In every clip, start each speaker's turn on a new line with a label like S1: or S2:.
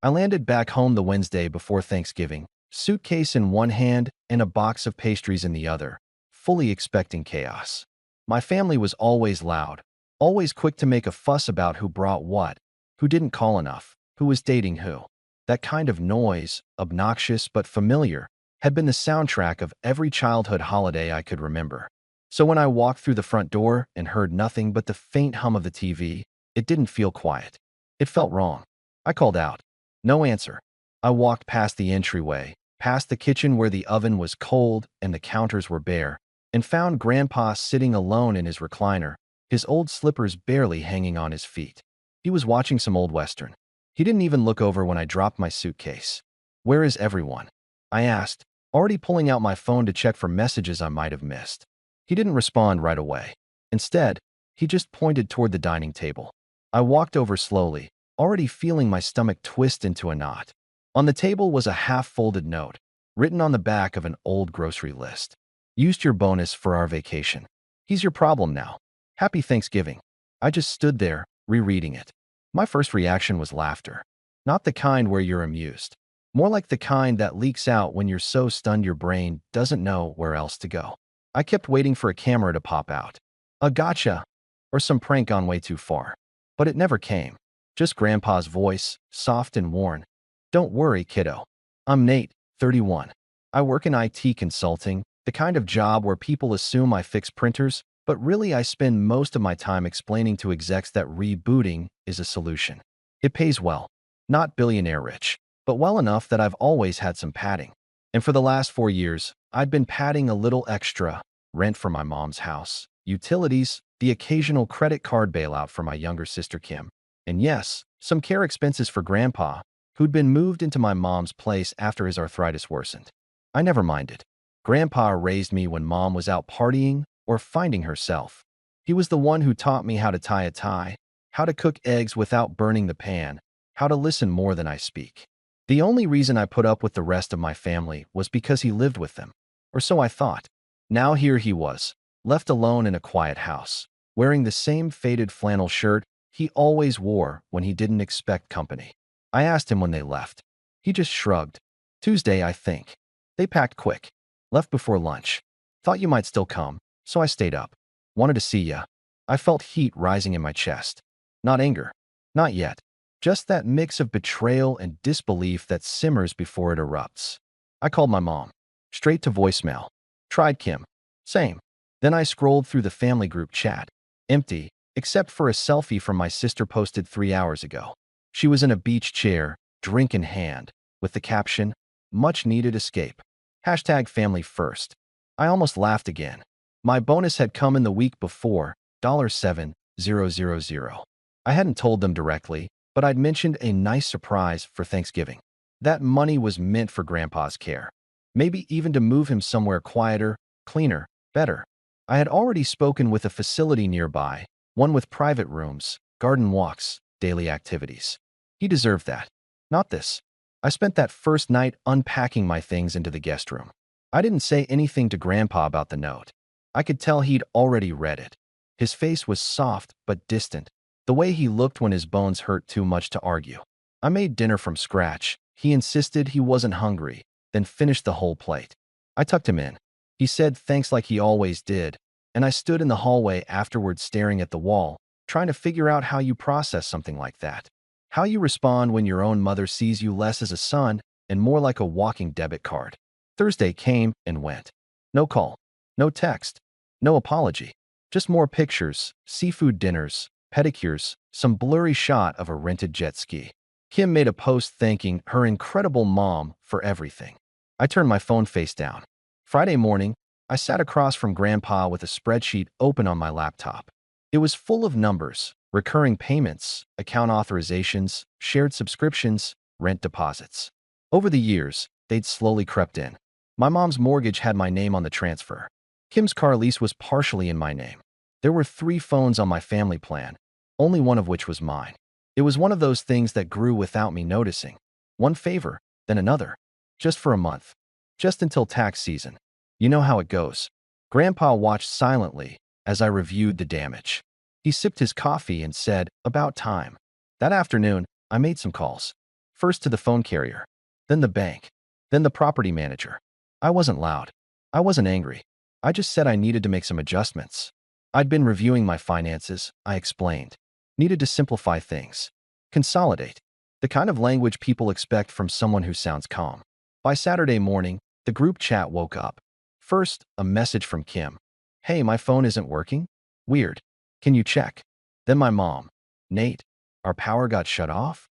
S1: I landed back home the Wednesday before Thanksgiving, suitcase in one hand and a box of pastries in the other, fully expecting chaos. My family was always loud, always quick to make a fuss about who brought what, who didn't call enough, who was dating who. That kind of noise, obnoxious but familiar, had been the soundtrack of every childhood holiday I could remember. So when I walked through the front door and heard nothing but the faint hum of the TV, it didn't feel quiet. It felt wrong. I called out. No answer. I walked past the entryway, past the kitchen where the oven was cold and the counters were bare, and found Grandpa sitting alone in his recliner, his old slippers barely hanging on his feet. He was watching some old Western. He didn't even look over when I dropped my suitcase. "Where is everyone?" I asked, already pulling out my phone to check for messages I might have missed. He didn't respond right away. Instead, he just pointed toward the dining table. I walked over slowly, already feeling my stomach twist into a knot. On the table was a half-folded note, written on the back of an old grocery list. "Used your bonus for our vacation. He's your problem now. Happy Thanksgiving." I just stood there, rereading it. My first reaction was laughter. Not the kind where you're amused. More like the kind that leaks out when you're so stunned your brain doesn't know where else to go. I kept waiting for a camera to pop out. A gotcha, or some prank gone way too far. But it never came. Just Grandpa's voice, soft and worn. "Don't worry, kiddo. I'm Nate, 31. I work in IT consulting, the kind of job where people assume I fix printers, but really I spend most of my time explaining to execs that rebooting is a solution. It pays well. Not billionaire rich, but well enough that I've always had some padding. And for the last 4 years, I'd been padding a little extra: rent for my mom's house, utilities, the occasional credit card bailout for my younger sister Kim, and yes, some care expenses for Grandpa, who'd been moved into my mom's place after his arthritis worsened. I never minded. Grandpa raised me when Mom was out partying or finding herself. He was the one who taught me how to tie a tie, how to cook eggs without burning the pan, how to listen more than I speak. The only reason I put up with the rest of my family was because he lived with them, or so I thought. Now here he was, left alone in a quiet house, wearing the same faded flannel shirt he always wore when he didn't expect company. I asked him when they left. He just shrugged. "Tuesday, I think. They packed quick. Left before lunch. Thought you might still come, so I stayed up. Wanted to see ya." I felt heat rising in my chest. Not anger. Not yet. Just that mix of betrayal and disbelief that simmers before it erupts. I called my mom. Straight to voicemail. Tried Kim. Same. Then I scrolled through the family group chat. Empty, except for a selfie from my sister posted 3 hours ago. She was in a beach chair, drink in hand, with the caption, "Much needed escape. Hashtag family first." I almost laughed again. My bonus had come in the week before, $7,000. I hadn't told them directly, but I'd mentioned a nice surprise for Thanksgiving. That money was meant for Grandpa's care. Maybe even to move him somewhere quieter, cleaner, better. I had already spoken with a facility nearby, one with private rooms, garden walks, daily activities. He deserved that. Not this. I spent that first night unpacking my things into the guest room. I didn't say anything to Grandpa about the note. I could tell he'd already read it. His face was soft but distant, the way he looked when his bones hurt too much to argue. I made dinner from scratch. He insisted he wasn't hungry, then finished the whole plate. I tucked him in. He said thanks like he always did, and I stood in the hallway afterward staring at the wall, trying to figure out how you process something like that. How you respond when your own mother sees you less as a son and more like a walking debit card. Thursday came and went. No call, no text, no apology. Just more pictures, seafood dinners, pedicures, some blurry shot of a rented jet ski. Kim made a post thanking her incredible mom for everything. I turned my phone face down. Friday morning, I sat across from Grandpa with a spreadsheet open on my laptop. It was full of numbers, recurring payments, account authorizations, shared subscriptions, rent deposits. Over the years, they'd slowly crept in. My mom's mortgage had my name on the transfer. Kim's car lease was partially in my name. There were 3 phones on my family plan, only one of which was mine. It was one of those things that grew without me noticing. One favor, then another. Just for a month. Just until tax season. You know how it goes. Grandpa watched silently as I reviewed the damage. He sipped his coffee and said, "About time." That afternoon, I made some calls. First to the phone carrier, then the bank, then the property manager. I wasn't loud. I wasn't angry. I just said I needed to make some adjustments. I'd been reviewing my finances, I explained. Needed to simplify things. Consolidate. The kind of language people expect from someone who sounds calm. By Saturday morning, the group chat woke up. First, a message from Kim. Hey, my phone isn't working? Weird. Can you check? Then my mom. Nate, our power got shut off?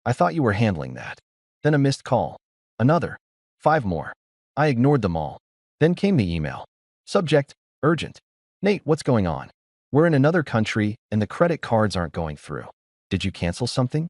S1: I thought you were handling that. Then a missed call. Another. 5 more. I ignored them all. Then came the email. Subject, urgent. Nate, what's going on? We're in another country and the credit cards aren't going through. Did you cancel something?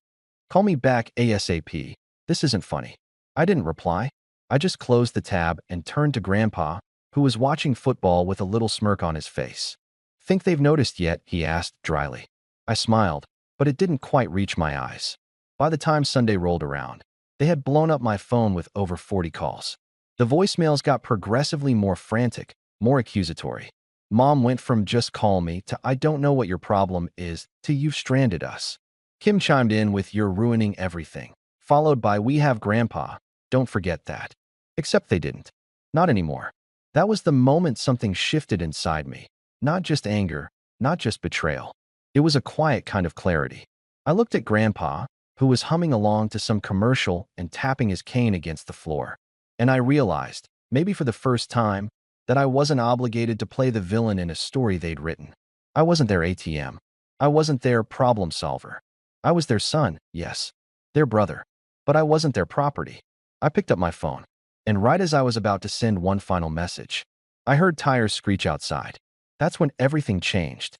S1: Call me back ASAP. This isn't funny. I didn't reply. I just closed the tab and turned to Grandpa, who was watching football with a little smirk on his face. Think they've noticed yet? He asked dryly. I smiled, but it didn't quite reach my eyes. By the time Sunday rolled around, they had blown up my phone with over 40 calls. The voicemails got progressively more frantic, more accusatory. Mom went from just call me to I don't know what your problem is to you've stranded us. Kim chimed in with you're ruining everything, followed by we have Grandpa, don't forget that. Except they didn't. Not anymore. That was the moment something shifted inside me. Not just anger, not just betrayal. It was a quiet kind of clarity. I looked at Grandpa, who was humming along to some commercial and tapping his cane against the floor. And I realized, maybe for the first time, that I wasn't obligated to play the villain in a story they'd written. I wasn't their ATM. I wasn't their problem solver. I was their son, yes, their brother, but I wasn't their property. I picked up my phone, and right as I was about to send one final message, I heard tires screech outside. That's when everything changed.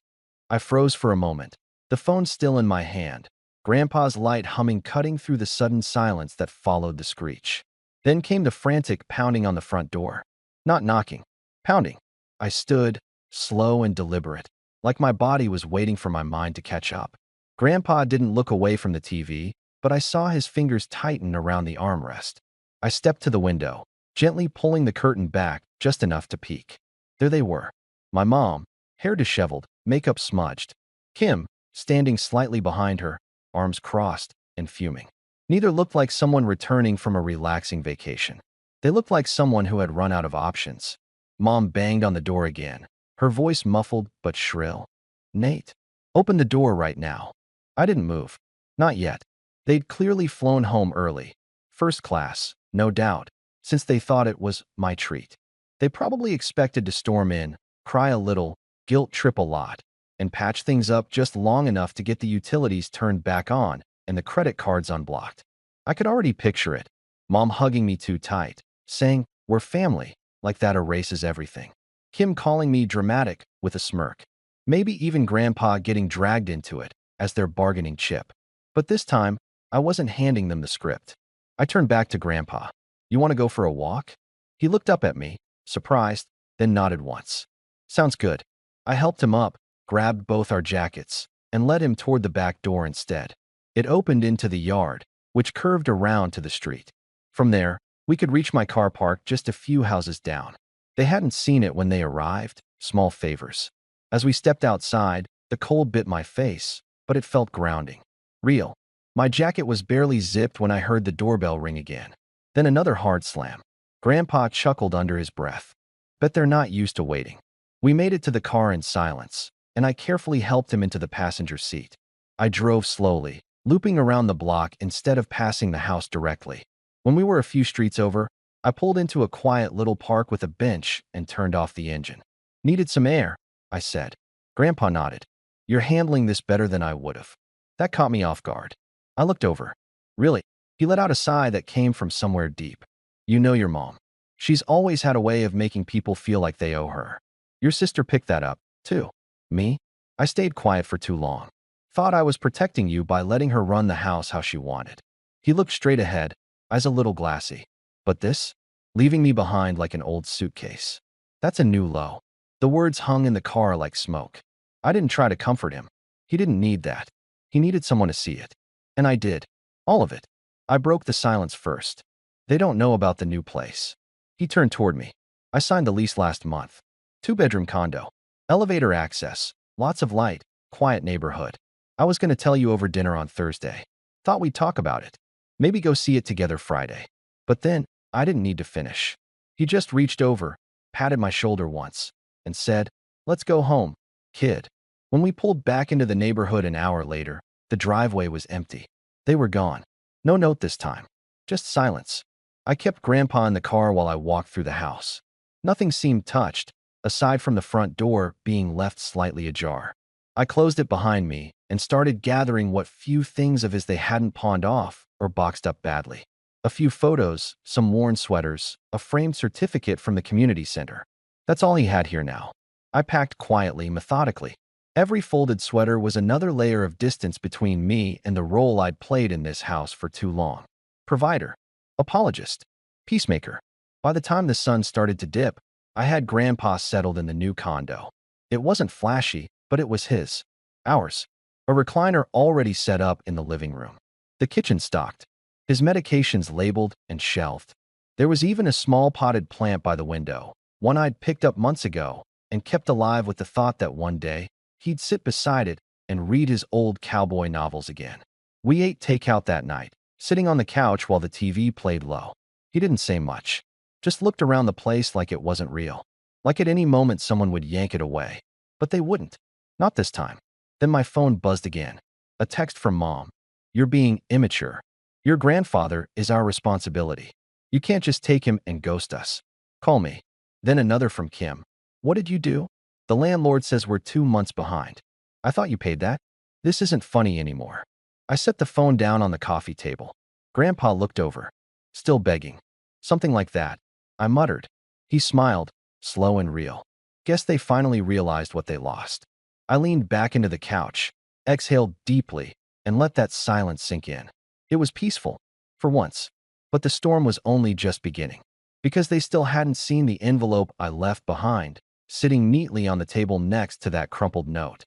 S1: I froze for a moment, the phone still in my hand, Grandpa's light humming cutting through the sudden silence that followed the screech. Then came the frantic pounding on the front door. Not knocking, pounding. I stood, slow and deliberate, like my body was waiting for my mind to catch up. Grandpa didn't look away from the TV, but I saw his fingers tighten around the armrest. I stepped to the window, gently pulling the curtain back just enough to peek. There they were. My mom, hair disheveled, makeup smudged. Kim, standing slightly behind her, arms crossed and fuming. Neither looked like someone returning from a relaxing vacation. They looked like someone who had run out of options. Mom banged on the door again, her voice muffled but shrill. Nate, open the door right now. I didn't move. Not yet. They'd clearly flown home early. First class, no doubt, since they thought it was my treat. They probably expected to storm in, cry a little, guilt trip a lot, and patch things up just long enough to get the utilities turned back on and the credit cards unblocked. I could already picture it. Mom hugging me too tight, saying, we're family, like that erases everything. Kim calling me dramatic with a smirk. Maybe even Grandpa getting dragged into it as their bargaining chip. But this time, I wasn't handing them the script. I turned back to Grandpa. You want to go for a walk? He looked up at me, surprised, then nodded once. Sounds good. I helped him up, grabbed both our jackets, and led him toward the back door instead. It opened into the yard, which curved around to the street. From there, we could reach my car park just a few houses down. They hadn't seen it when they arrived, small favors. As we stepped outside, the cold bit my face, but it felt grounding. Real. My jacket was barely zipped when I heard the doorbell ring again. Then another hard slam. Grandpa chuckled under his breath. Bet they're not used to waiting. We made it to the car in silence, and I carefully helped him into the passenger seat. I drove slowly, looping around the block instead of passing the house directly. When we were a few streets over, I pulled into a quiet little park with a bench and turned off the engine. Needed some air, I said. Grandpa nodded. You're handling this better than I would have. That caught me off guard. I looked over. Really? He let out a sigh that came from somewhere deep. You know your mom. She's always had a way of making people feel like they owe her. Your sister picked that up, too. Me? I stayed quiet for too long. Thought I was protecting you by letting her run the house how she wanted. He looked straight ahead, eyes a little glassy. But this? Leaving me behind like an old suitcase. That's a new low. The words hung in the car like smoke. I didn't try to comfort him. He didn't need that. He needed someone to see it. And I did. All of it. I broke the silence first. They don't know about the new place. He turned toward me. I signed the lease last month. 2-bedroom condo. Elevator access. Lots of light. Quiet neighborhood. I was going to tell you over dinner on Thursday. Thought we'd talk about it. Maybe go see it together Friday. But then, I didn't need to finish. He just reached over, patted my shoulder once, and said, "Let's go home, kid." When we pulled back into the neighborhood an hour later, the driveway was empty. They were gone. No note this time. Just silence. I kept Grandpa in the car while I walked through the house. Nothing seemed touched, aside from the front door being left slightly ajar. I closed it behind me and started gathering what few things of his they hadn't pawned off or boxed up badly. A few photos, some worn sweaters, a framed certificate from the community center. That's all he had here now. I packed quietly, methodically. Every folded sweater was another layer of distance between me and the role I'd played in this house for too long. Provider, apologist, peacemaker. By the time the sun started to dip, I had Grandpa settled in the new condo. It wasn't flashy, but it was his. Ours. A recliner already set up in the living room. The kitchen stocked. His medications labeled and shelved. There was even a small potted plant by the window, one I'd picked up months ago and kept alive with the thought that one day he'd sit beside it and read his old cowboy novels again. We ate takeout that night, sitting on the couch while the TV played low. He didn't say much, just looked around the place like it wasn't real, like at any moment someone would yank it away. But they wouldn't. Not this time. Then my phone buzzed again. A text from Mom. "You're being immature. Your grandfather is our responsibility. You can't just take him and ghost us. Call me." Then another from Kim. "What did you do? The landlord says we're 2 months behind. I thought you paid that. This isn't funny anymore." I set the phone down on the coffee table. Grandpa looked over. "Still begging." Something like that. I muttered. He smiled, slow and real. Guess they finally realized what they lost. I leaned back into the couch, exhaled deeply, and let that silence sink in. It was peaceful, for once. But the storm was only just beginning, because they still hadn't seen the envelope I left behind, sitting neatly on the table next to that crumpled note.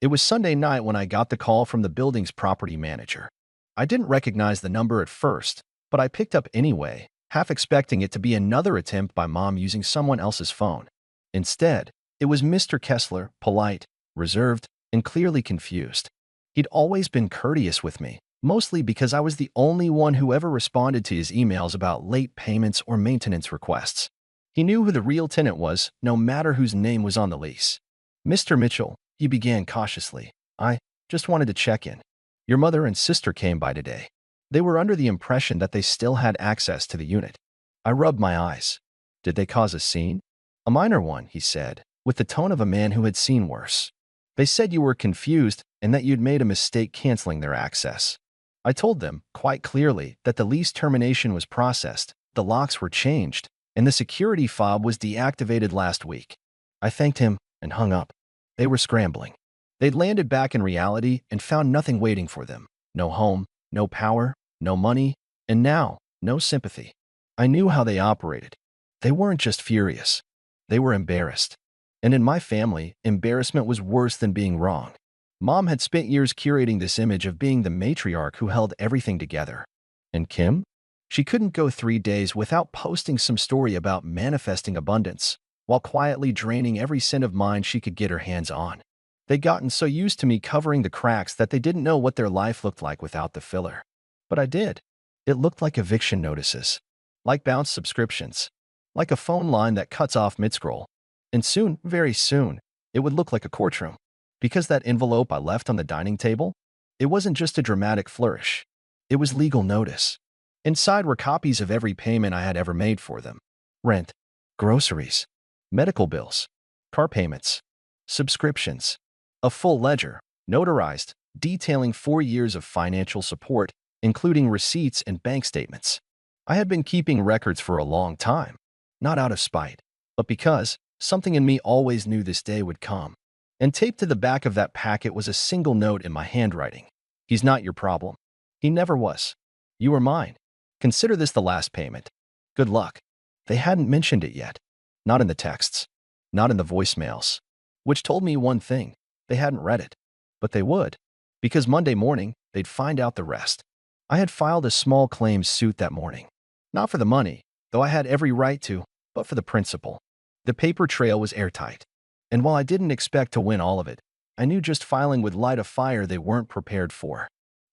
S1: It was Sunday night when I got the call from the building's property manager. I didn't recognize the number at first, but I picked up anyway, half expecting it to be another attempt by Mom using someone else's phone. Instead, it was Mr. Kessler, polite, reserved, and clearly confused. He'd always been courteous with me, mostly because I was the only one who ever responded to his emails about late payments or maintenance requests. He knew who the real tenant was, no matter whose name was on the lease. "Mr. Mitchell," he began cautiously, "I just wanted to check in. Your mother and sister came by today. They were under the impression that they still had access to the unit." I rubbed my eyes. "Did they cause a scene?" "A minor one," he said, with the tone of a man who had seen worse. "They said you were confused and that you'd made a mistake canceling their access." I told them, quite clearly, that the lease termination was processed, the locks were changed, and the security fob was deactivated last week. I thanked him and hung up. They were scrambling. They'd landed back in reality and found nothing waiting for them. No home, no power, no money, and now, no sympathy. I knew how they operated. They weren't just furious. They were embarrassed. And in my family, embarrassment was worse than being wrong. Mom had spent years curating this image of being the matriarch who held everything together. And Kim? She couldn't go 3 days without posting some story about manifesting abundance, while quietly draining every cent of mine she could get her hands on. They'd gotten so used to me covering the cracks that they didn't know what their life looked like without the filler. But I did. It looked like eviction notices, like bounce subscriptions, like a phone line that cuts off mid-scroll. And soon, very soon, it would look like a courtroom. Because that envelope I left on the dining table, it wasn't just a dramatic flourish. It was legal notice. Inside were copies of every payment I had ever made for them. Rent, groceries, medical bills, car payments, subscriptions. A full ledger, notarized, detailing 4 years of financial support, including receipts and bank statements. I had been keeping records for a long time, not out of spite, but because something in me always knew this day would come. And taped to the back of that packet was a single note in my handwriting. "He's not your problem. He never was. You are mine. Consider this the last payment. Good luck." They hadn't mentioned it yet. Not in the texts. Not in the voicemails. Which told me one thing. They hadn't read it. But they would. Because Monday morning, they'd find out the rest. I had filed a small claims suit that morning. Not for the money, though I had every right to, but for the principle. The paper trail was airtight. And while I didn't expect to win all of it, I knew just filing would light a fire they weren't prepared for.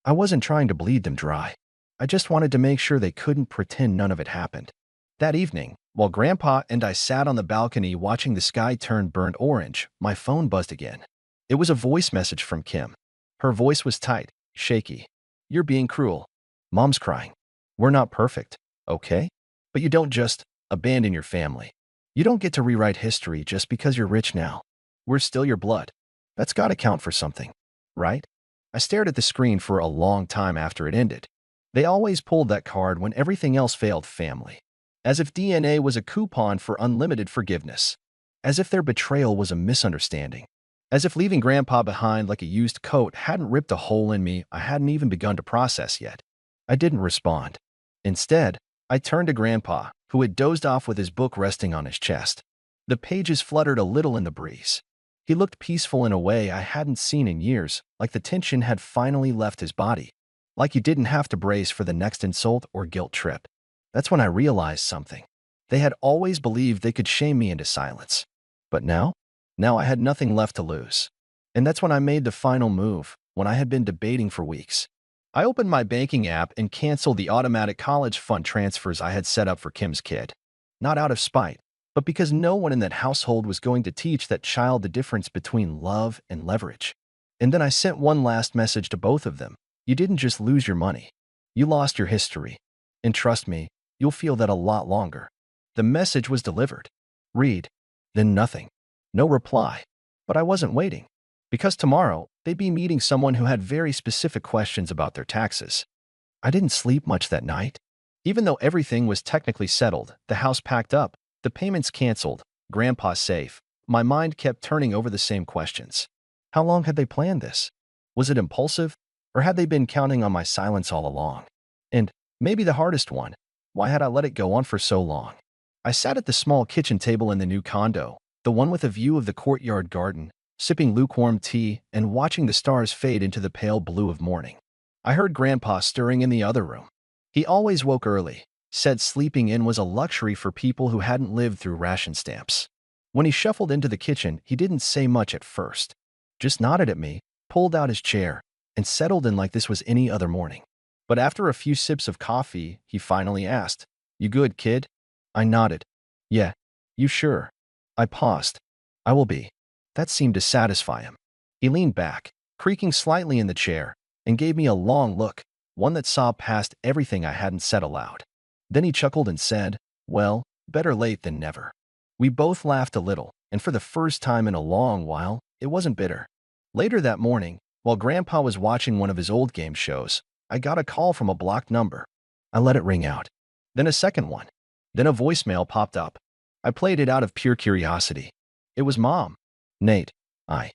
S1: I wasn't trying to bleed them dry. I just wanted to make sure they couldn't pretend none of it happened. That evening, while Grandpa and I sat on the balcony watching the sky turn burnt orange, my phone buzzed again. It was a voice message from Kim. Her voice was tight, shaky. "You're being cruel. Mom's crying. We're not perfect, okay? But you don't just abandon your family. You don't get to rewrite history just because you're rich now. We're still your blood. That's gotta count for something, right?" I stared at the screen for a long time after it ended. They always pulled that card when everything else failed, family. As if DNA was a coupon for unlimited forgiveness. As if their betrayal was a misunderstanding. As if leaving Grandpa behind like a used coat hadn't ripped a hole in me I hadn't even begun to process yet. I didn't respond. Instead, I turned to Grandpa, who had dozed off with his book resting on his chest. The pages fluttered a little in the breeze. He looked peaceful in a way I hadn't seen in years, like the tension had finally left his body. Like he didn't have to brace for the next insult or guilt trip. That's when I realized something. They had always believed they could shame me into silence. But now? Now I had nothing left to lose. And that's when I made the final move, when I had been debating for weeks. I opened my banking app and canceled the automatic college fund transfers I had set up for Kim's kid. Not out of spite, but because no one in that household was going to teach that child the difference between love and leverage. And then I sent one last message to both of them. You didn't just lose your money. You lost your history. And trust me, you'll feel that a lot longer. The message was delivered. Read. Then nothing. No reply. But I wasn't waiting. Because tomorrow, they'd be meeting someone who had very specific questions about their taxes. I didn't sleep much that night. Even though everything was technically settled, the house packed up, the payments canceled, Grandpa safe, my mind kept turning over the same questions. How long had they planned this? Was it impulsive? Or had they been counting on my silence all along? And, maybe the hardest one, why had I let it go on for so long? I sat at the small kitchen table in the new condo, the one with a view of the courtyard garden, sipping lukewarm tea and watching the stars fade into the pale blue of morning. I heard Grandpa stirring in the other room. He always woke early, said sleeping in was a luxury for people who hadn't lived through ration stamps. When he shuffled into the kitchen, he didn't say much at first. Just nodded at me, pulled out his chair, and settled in like this was any other morning. But after a few sips of coffee, he finally asked, "You good, kid?" I nodded. "Yeah. You sure?" I paused. "I will be." That seemed to satisfy him. He leaned back, creaking slightly in the chair, and gave me a long look, one that saw past everything I hadn't said aloud. Then he chuckled and said, "Well, better late than never." We both laughed a little, and for the first time in a long while, it wasn't bitter. Later that morning, while Grandpa was watching one of his old game shows, I got a call from a blocked number. I let it ring out. Then a second one. Then a voicemail popped up. I played it out of pure curiosity. It was Mom. "Nate, I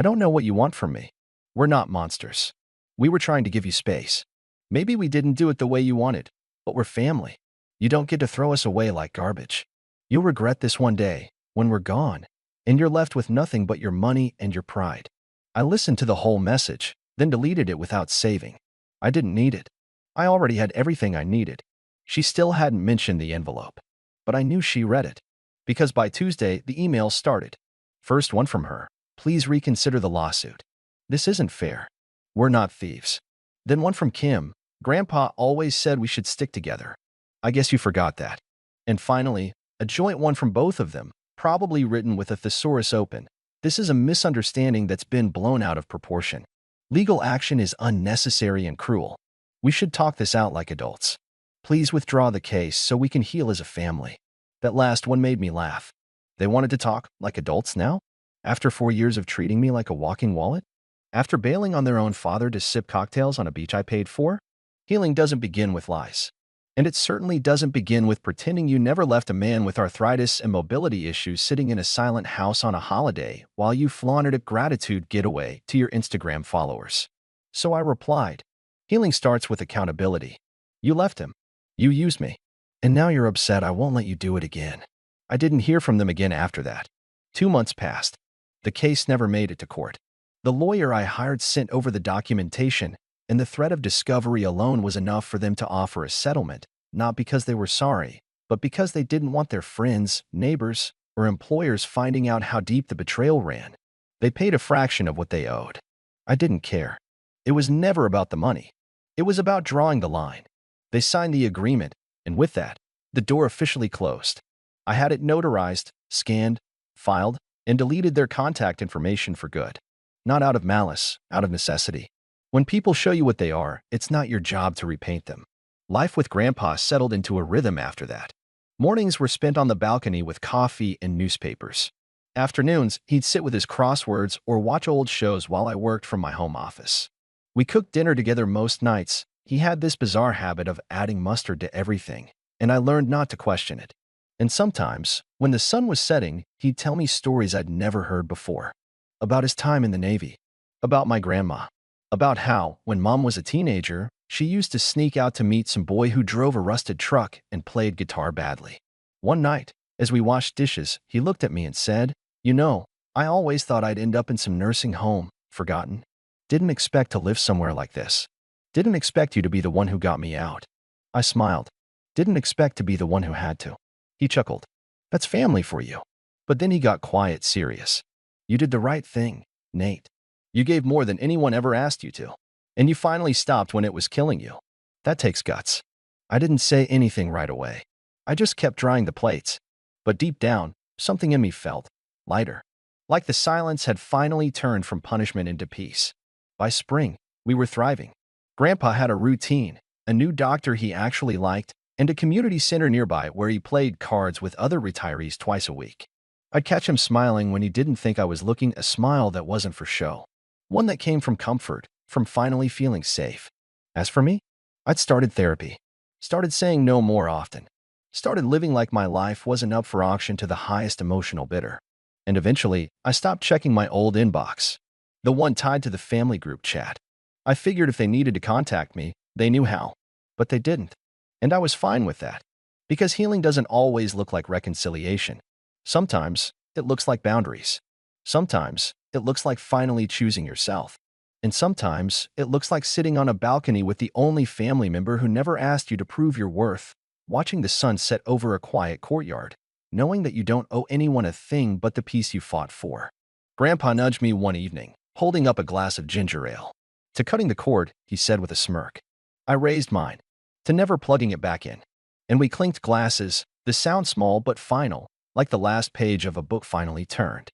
S1: don't know what you want from me. We're not monsters. We were trying to give you space. Maybe we didn't do it the way you wanted, but we're family. You don't get to throw us away like garbage. You'll regret this one day, when we're gone, and you're left with nothing but your money and your pride." I listened to the whole message, then deleted it without saving. I didn't need it. I already had everything I needed. She still hadn't mentioned the envelope. But I knew she read it. Because by Tuesday, the emails started. First one from her. "Please reconsider the lawsuit. This isn't fair. We're not thieves." Then one from Kim. "Grandpa always said we should stick together. I guess you forgot that." And finally, a joint one from both of them, probably written with a thesaurus open. "This is a misunderstanding that's been blown out of proportion. Legal action is unnecessary and cruel. We should talk this out like adults. Please withdraw the case so we can heal as a family." That last one made me laugh. They wanted to talk like adults now? After 4 years of treating me like a walking wallet? After bailing on their own father to sip cocktails on a beach I paid for? Healing doesn't begin with lies. And it certainly doesn't begin with pretending you never left a man with arthritis and mobility issues sitting in a silent house on a holiday while you flaunted a gratitude getaway to your Instagram followers. So I replied, "Healing starts with accountability. You left him. You used me. And now you're upset I won't let you do it again." I didn't hear from them again after that. 2 months passed. The case never made it to court. The lawyer I hired sent over the documentation, and the threat of discovery alone was enough for them to offer a settlement, not because they were sorry, but because they didn't want their friends, neighbors, or employers finding out how deep the betrayal ran. They paid a fraction of what they owed. I didn't care. It was never about the money. It was about drawing the line. They signed the agreement, and with that, the door officially closed. I had it notarized, scanned, filed, and deleted their contact information for good. Not out of malice, out of necessity. When people show you what they are, it's not your job to repaint them. Life with Grandpa settled into a rhythm after that. Mornings were spent on the balcony with coffee and newspapers. Afternoons, he'd sit with his crosswords or watch old shows while I worked from my home office. We cooked dinner together most nights. He had this bizarre habit of adding mustard to everything, and I learned not to question it. And sometimes, when the sun was setting, he'd tell me stories I'd never heard before. About his time in the Navy. About my grandma. About how, when Mom was a teenager, she used to sneak out to meet some boy who drove a rusted truck and played guitar badly. One night, as we washed dishes, he looked at me and said, "You know, I always thought I'd end up in some nursing home, forgotten. Didn't expect to live somewhere like this. Didn't expect you to be the one who got me out." I smiled. Didn't expect to be the one who had to. He chuckled. "That's family for you." But then he got quiet, serious. "You did the right thing, Nate. You gave more than anyone ever asked you to. And you finally stopped when it was killing you. That takes guts." I didn't say anything right away. I just kept drying the plates. But deep down, something in me felt lighter. Like the silence had finally turned from punishment into peace. By spring, we were thriving. Grandpa had a routine, a new doctor he actually liked, and a community center nearby where he played cards with other retirees twice a week. I'd catch him smiling when he didn't think I was looking, a smile that wasn't for show. One that came from comfort, from finally feeling safe. As for me, I'd started therapy. Started saying no more often. Started living like my life wasn't up for auction to the highest emotional bidder. And eventually, I stopped checking my old inbox. The one tied to the family group chat. I figured if they needed to contact me, they knew how. But they didn't. And I was fine with that. Because healing doesn't always look like reconciliation. Sometimes, it looks like boundaries. Sometimes, it looks like finally choosing yourself. And sometimes, it looks like sitting on a balcony with the only family member who never asked you to prove your worth, watching the sun set over a quiet courtyard, knowing that you don't owe anyone a thing but the peace you fought for. Grandpa nudged me one evening, holding up a glass of ginger ale. "To cutting the cord," he said with a smirk. I raised mine. To never plugging it back in. And we clinked glasses, the sound small but final, like the last page of a book finally turned.